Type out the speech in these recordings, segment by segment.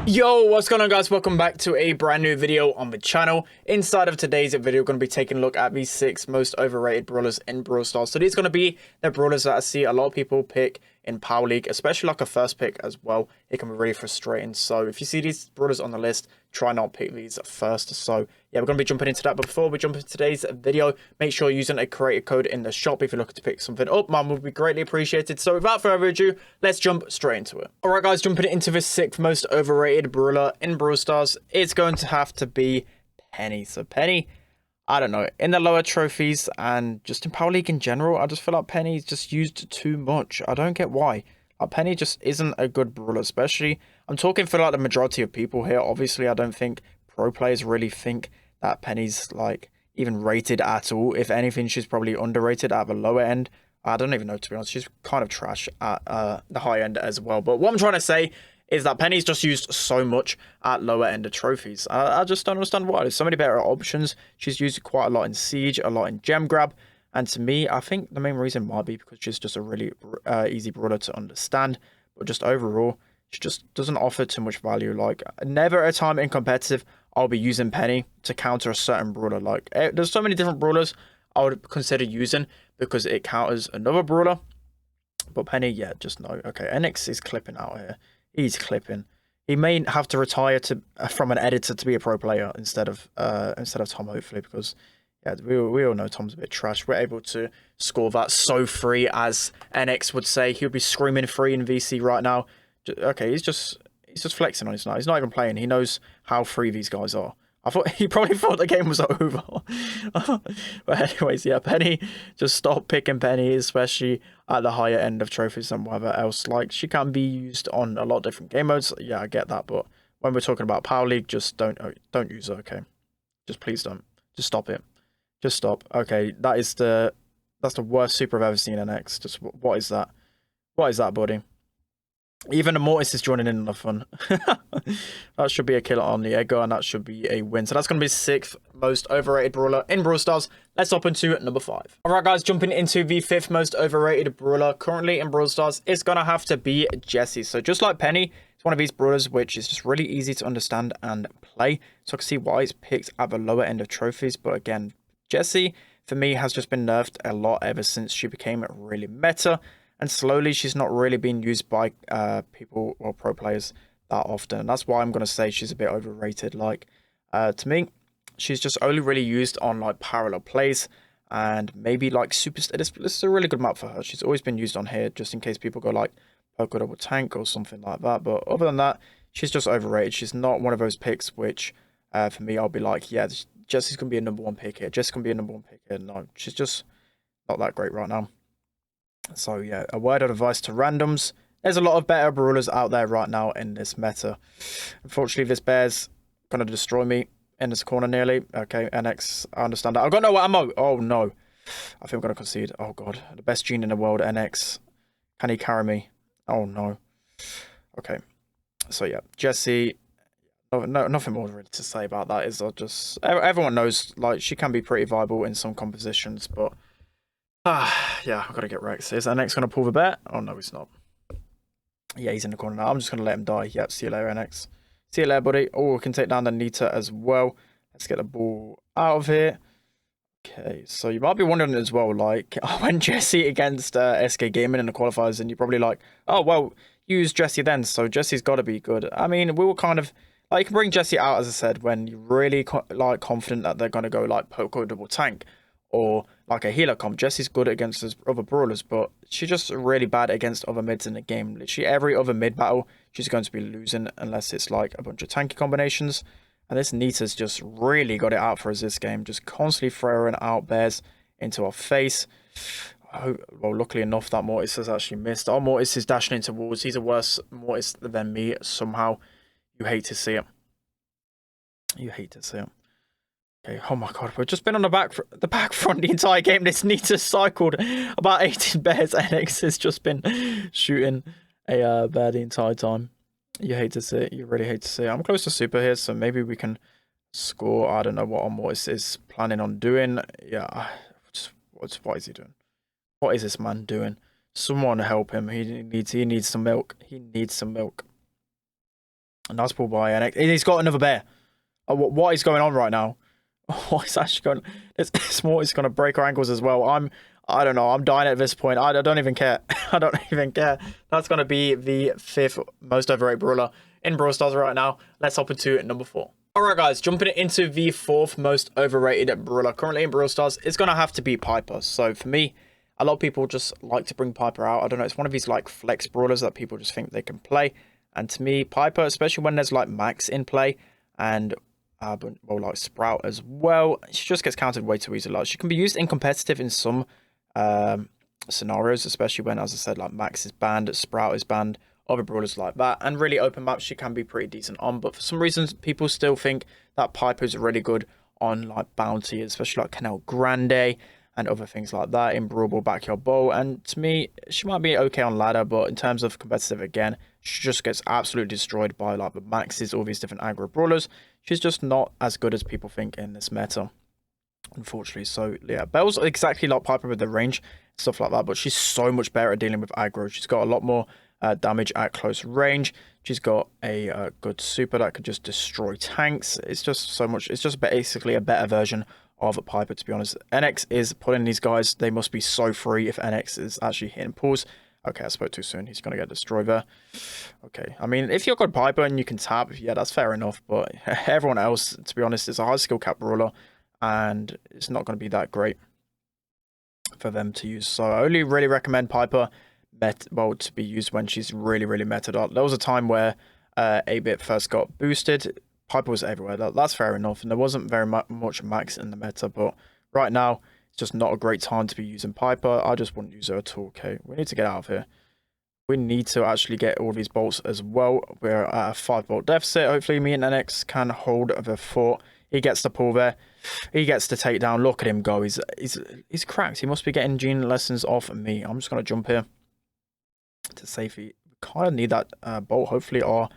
Yo, what's going on, guys? Welcome back to a brand new video on the channel. Inside of today's video, we're going to be taking a look at the 6 most overrated brawlers in Brawl Stars. So these are going to be the brawlers that I see a lot of people pick in Power League, especially like a first pick as well. It can be really frustrating. So if you see these brawlers on the list, try not pick these first. So yeah, we're going to be jumping into that. But before we jump into today's video, make sure you're using a creator code in the shop if you're looking to pick something up. Mine would be greatly appreciated. So without further ado, let's jump straight into it. All right, guys, jumping into the 6th most overrated brawler in Brawl Stars, it's going to have to be Penny. So Penny, I don't know, in the lower trophies and just in Power League in general, I just feel like Penny's just used too much. I don't get why. Like, Penny just isn't a good brawler, especially, I'm talking for like the majority of people here. Obviously, I don't think pro players really think that Penny's like even rated at all. If anything, she's probably underrated at the lower end. I don't even know, to be honest. She's kind of trash at the high end as well. But what I'm trying to say is that Penny's just used so much at lower end of trophies. I just don't understand why. There's so many better options. She's used it quite a lot in Siege, a lot in Gem Grab. And to me, I think the main reason might be because she's just a really easy brawler to understand. But just overall, she just doesn't offer too much value. Like, never a time in competitive I'll be using Penny to counter a certain brawler. Like, there's so many different brawlers I would consider using because it counters another brawler. But Penny, yeah, just no. Okay, NX is clipping out here. He's clipping. He may have to retire from an editor to be a pro player instead of Tom, hopefully, because yeah, we all know Tom's a bit trash. We're able to score that so free, as NX would say. He'll be screaming free in VC right now. Okay, he's just flexing on his night. He's not even playing. He knows how free these guys are. I thought he probably thought the game was over. But anyways, yeah, Penny, just stop picking Penny, especially at the higher end of trophies and whatever else. Like, she can be used on a lot of different game modes. Yeah, I get that, but when we're talking about Power League, just don't use her, okay? Just please don't. Just stop it. Just stop. Okay, that's the worst super I've ever seen NX. Just what is that? What is that, buddy? Even the Mortis is joining in on the fun. That should be a killer on the Ego, and that should be a win. So that's going to be 6th most overrated brawler in Brawl Stars. Let's hop into number 5. All right, guys, jumping into the 5th most overrated brawler currently in Brawl Stars, it's going to have to be Jessie. So just like Penny, it's one of these brawlers which is just really easy to understand and play. So I can see why it's picked at the lower end of trophies. But again, Jessie, for me, has just been nerfed a lot ever since she became really meta. And slowly, she's not really being used by people or pro players that often. And that's why I'm going to say she's a bit overrated. Like, to me, she's just only really used on, like, parallel plays. And maybe, like, super... This is a really good map for her. She's always been used on here, just in case people go, like, Poker Double Tank or something like that. But other than that, she's just overrated. She's not one of those picks which, for me, I'll be like, yeah, Jessie's going to be a number 1 pick here. Jessie's going to be a number 1 pick here. No, she's just not that great right now. So yeah, a word of advice to randoms. There's a lot of better brawlers out there right now in this meta. Unfortunately, this bear's going to destroy me in this corner nearly. Okay, NX, I understand that. I've got no ammo. Oh no. I think I'm going to concede. Oh god. The best gene in the world, NX. Can he carry me? Oh no. Okay. So yeah, Jessie. No, nothing more really to say about that. Is just everyone knows, like, she can be pretty viable in some compositions, but yeah, I've got to get wrecked. Is NX going to pull the bet? Oh, no, he's not. Yeah, he's in the corner now. I'm just going to let him die. Yep, see you later, NX. See you later, buddy. Oh, we can take down the Nita as well. Let's get the ball out of here. Okay, so you might be wondering as well, like, when Jessie against SK Gaming in the qualifiers, and you're probably like, oh, well, use Jessie then, so Jessie's got to be good. I mean, we were kind of... Like, you can bring Jessie out, as I said, when you're really, like, confident that they're going to go, like, Poker Double Tank. Or like a healer comp. Jessie's good against other brawlers, but she's just really bad against other mids in the game. Literally every other mid battle, she's going to be losing unless it's like a bunch of tanky combinations. And this Nita's just really got it out for us this game. Just constantly throwing out bears into our face. Well, luckily enough, that Mortis has actually missed. Our Mortis is dashing into walls. He's a worse Mortis than me somehow. You hate to see it. You hate to see it. Okay, oh my god, we've just been on the back front the entire game. This Nita cycled about 18 bears. NX has just been shooting a bear the entire time. You hate to see it. You really hate to see it. I'm close to super here, so maybe we can score. I don't know what Mortis is planning on doing. Yeah, what is he doing? What is this man doing? Someone help him. He needs some milk. He needs some milk. Nice pull by NX. He's got another bear. What is going on right now? What is actually going on? This Morty's going to break our ankles as well. I don't know. I'm dying at this point. I don't even care. I don't even care. That's going to be the 5th most overrated brawler in Brawl Stars right now. Let's hop into number 4. Alright guys, jumping into the 4th most overrated brawler currently in Brawl Stars, it's going to have to be Piper. So for me, a lot of people just like to bring Piper out. I don't know. It's one of these like flex brawlers that people just think they can play. And to me, Piper, especially when there's like Max in play and well, like Sprout as well, she just gets countered way too easily. Like, she can be used in competitive in some scenarios, especially when, as I said, like Max is banned, Sprout is banned, other brawlers like that, and really open maps she can be pretty decent on. But for some reasons, people still think that Piper is really good on like bounty, especially like Canal Grande and other things like that in Brawl Backyard Bowl. And to me, she might be okay on ladder, but in terms of competitive, again, she just gets absolutely destroyed by like the Maxes, all these different aggro brawlers. She's just not as good as people think in this meta, unfortunately. So yeah, Belle's exactly like Piper with the range, stuff like that, but she's so much better at dealing with aggro. She's got a lot more damage at close range. She's got a good super that could just destroy tanks. It's just so much. It's just basically a better version of Piper, to be honest. NX is pulling these guys. They must be so free if NX is actually hitting pulls. Okay, I spoke too soon. He's going to get destroyed there. Okay, I mean, if you're good Piper and you can tap, yeah, that's fair enough. But everyone else, to be honest, is a high skill cap brawler, and it's not going to be that great for them to use. So I only really recommend Piper to be used when she's really, really meted up. There was a time where 8-bit first got boosted. Piper was everywhere. That's fair enough, and there wasn't very much Max in the meta, but right now it's just not a great time to be using Piper. I just wouldn't use her at all. Okay, we need to get out of here. We need to actually get all these bolts as well. We're at a 5-bolt deficit. Hopefully me and NX can hold the fort. He gets the pull there. He gets the takedown. Look at him go. He's cracked. He must be getting gene lessons off me. I'm just going to jump here to safety. We kind of need that bolt. Hopefully RB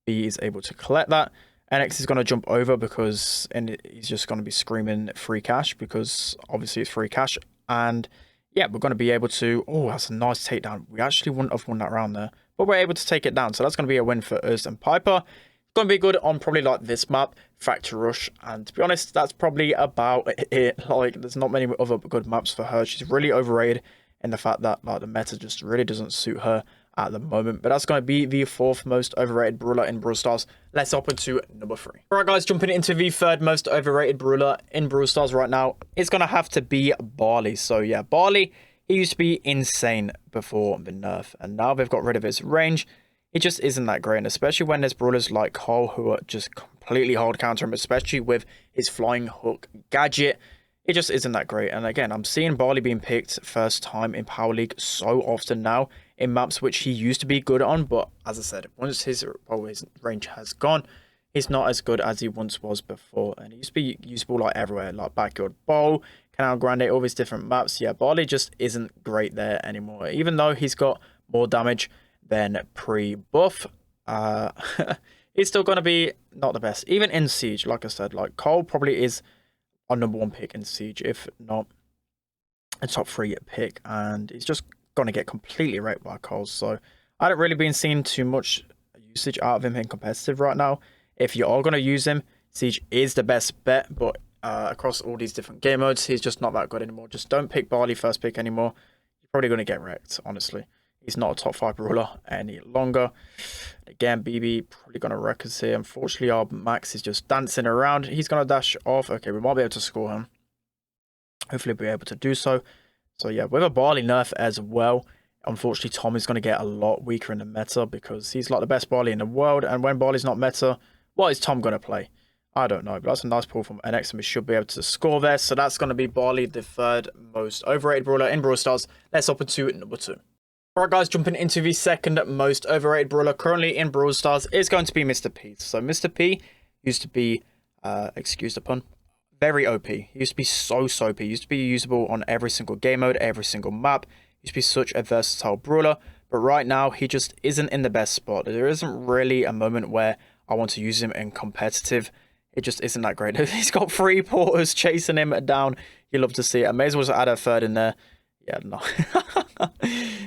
is able to collect that. NX is going to jump over because he's just going to be screaming free cash, because obviously it's free cash. And yeah, we're going to be able to... Oh, that's a nice takedown. We actually wouldn't have won that round there, but we're able to take it down. So that's going to be a win for us. And Piper is going to be good on probably like this map, Factory Rush. And to be honest, that's probably about it. Like, there's not many other good maps for her. She's really overrated in the fact that like the meta just really doesn't suit her at the moment. But that's going to be the 4th most overrated brawler in Brawl Stars. Let's hop into number 3. Alright guys, jumping into the 3rd most overrated brawler in Brawl Stars right now, it's going to have to be Barley. So yeah, Barley, he used to be insane before the nerf, and now they've got rid of his range. It just isn't that great, and especially when there's brawlers like Cole who are just completely hard counter him, especially with his flying hook gadget. It just isn't that great. And again, I'm seeing Barley being picked first time in Power League so often now in maps which he used to be good on. But as I said, once his range has gone, he's not as good as he once was before. And he used to be usable like everywhere, like Backyard Bowl, Canal Grande, all these different maps. Yeah, Barley just isn't great there anymore. Even though he's got more damage than pre-buff, he's still going to be not the best. Even in Siege, like I said, like Cole probably is our number 1 pick in Siege, if not a top 3 pick, and he's just going to get completely raped by Coles. So I haven't really been seeing too much usage out of him in competitive right now. If you are going to use him, Siege is the best bet, but across all these different game modes, he's just not that good anymore. Just don't pick Barley first pick anymore. You're probably going to get wrecked, honestly. He's not a top 5 brawler any longer. Again, BB probably going to wreck us here. Unfortunately, our Max is just dancing around. He's going to dash off. Okay, we might be able to score him. Hopefully, we'll be able to do so. So, yeah, with a Barley nerf as well, unfortunately, Tom is going to get a lot weaker in the meta because he's like the best Barley in the world. And when Barley's not meta, what is Tom going to play? I don't know, but that's a nice pull from NX, and we should be able to score there. So that's going to be Barley, the 3rd most overrated brawler in Brawl Stars. Let's hop into number 2. Alright guys, jumping into the 2nd most overrated brawler currently in Brawl Stars is going to be Mr. P. So Mr. P used to be, excuse the pun, very OP. He used to be so OP. He used to be usable on every single game mode, every single map. He used to be such a versatile brawler, but right now he just isn't in the best spot. There isn't really a moment where I want to use him in competitive. It just isn't that great. He's got 3 porters chasing him down. You love to see it. I may as well add a 3rd in there. Yeah, no.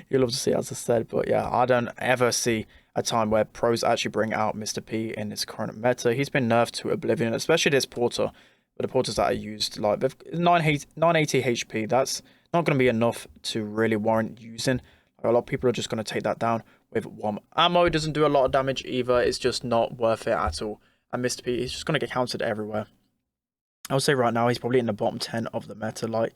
You love to see it, as I said, but yeah, I don't ever see a time where pros actually bring out Mr. P in his current meta. He's been nerfed to oblivion, especially this Porter. But the Porters that are used, like, they've 980 HP. That's not going to be enough to really warrant using. Like, a lot of people are just going to take that down with one ammo. It doesn't do a lot of damage either. It's just not worth it at all. And Mr. P, he's just going to get countered everywhere. I would say right now he's probably in the bottom 10 of the meta. Like,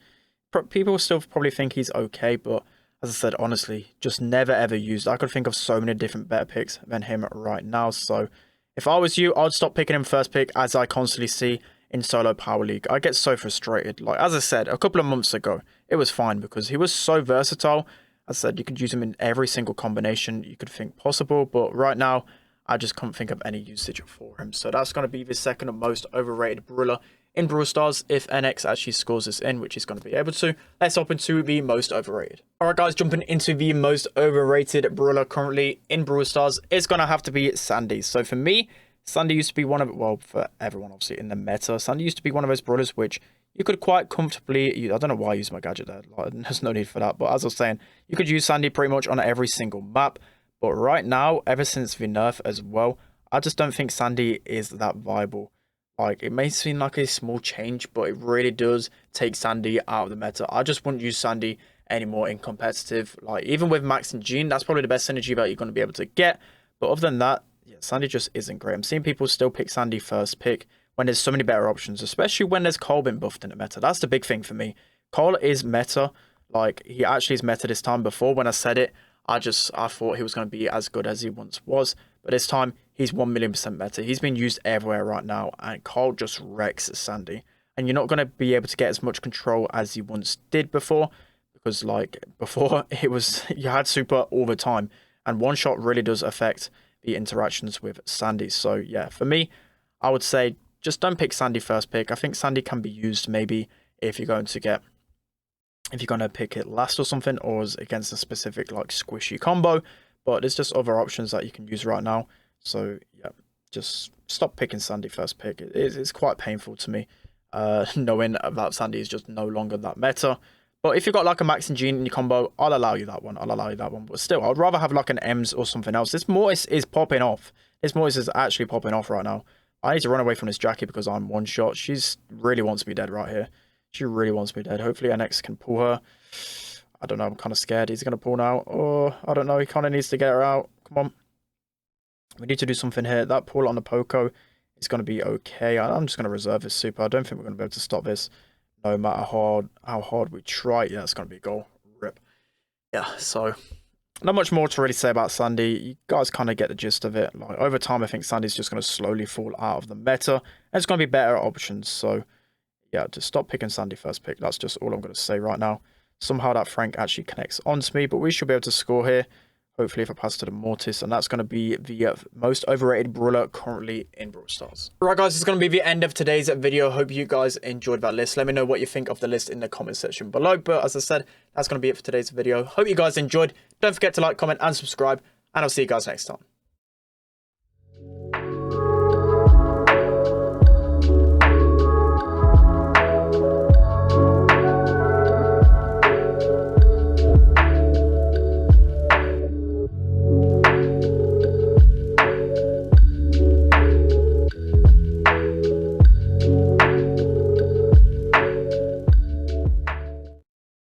people still probably think he's okay, but as I said, honestly, just never ever used. I could think of so many different better picks than him right now. So if I was you, I'd stop picking him first pick, as I constantly see in solo power league. I get so frustrated. Like, as I said a couple of months ago, it was fine because he was so versatile. As I said, you could use him in every single combination you could think possible, but right now I just can't think of any usage for him. So that's going to be the second most overrated brawler in Brawl Stars if NX actually scores this in, which he's going to be able to. Let's hop into the most overrated. Alright guys, jumping into the most overrated brawler currently in Brawl Stars, it's going to have to be Sandy. So for me, Sandy used to be one of, well, for everyone obviously in the meta, Sandy used to be one of those brawlers which you could quite comfortably, I don't know why I used my gadget there, like, there's no need for that, but as I was saying, you could use Sandy pretty much on every single map. But right now, ever since the nerf as well, I just don't think Sandy is that viable. Like, it may seem like a small change, but it really does take Sandy out of the meta. I just wouldn't use Sandy anymore in competitive. Like, even with Max and Jean, that's probably the best synergy that you're going to be able to get. But other than that, yeah, Sandy just isn't great. I'm seeing people still pick Sandy first pick when there's so many better options, especially when there's Cole been buffed in the meta. That's the big thing for me. Cole is meta. Like, he actually is meta this time. Before, when I said it, I thought he was going to be as good as he once was. But this time, he's 1,000,000% meta. He's been used everywhere right now. And Cole just wrecks Sandy. And you're not going to be able to get as much control as you once did before. Because, like, before, it was, you had super all the time. And one shot really does affect the interactions with Sandy. So, yeah, for me, I would say just don't pick Sandy first pick. I think Sandy can be used maybe if you're going to pick it last or something, or as against a specific like squishy combo, but there's just other options that you can use right now. So yeah, just stop picking Sandy first pick. It's quite painful to me knowing that Sandy is just no longer that meta. But if you've got like a Max and Jean in your combo, I'll allow you that one. But still, I'd rather have like an Ems or something else. This Mortis is popping off. This Mortis is actually popping off right now. I need to run away from this Jackie because I'm one shot. She's really wants me dead right here. She really wants me dead. Hopefully NX can pull her. I don't know. I'm kind of scared. He's going to pull now. Oh, I don't know. He kind of needs to get her out. Come on. We need to do something here. That pull on the Poco is going to be okay. I'm just going to reserve this super. I don't think we're going to be able to stop this no matter how hard we try. Yeah, it's going to be a goal. Rip. Yeah, so not much more to really say about Sandy. You guys kind of get the gist of it. Like, over time, I think Sandy's just going to slowly fall out of the meta. And it's going to be better options. So yeah, just stop picking Sandy first pick. That's just all I'm going to say right now. Somehow that Frank actually connects onto me, but we should be able to score here. Hopefully if I pass to the Mortis, and that's going to be the most overrated brawler currently in Brawl Stars. Right guys, it's going to be the end of today's video. Hope you guys enjoyed that list. Let me know what you think of the list in the comment section below. But as I said, that's going to be it for today's video. Hope you guys enjoyed. Don't forget to like, comment and subscribe, and I'll see you guys next time.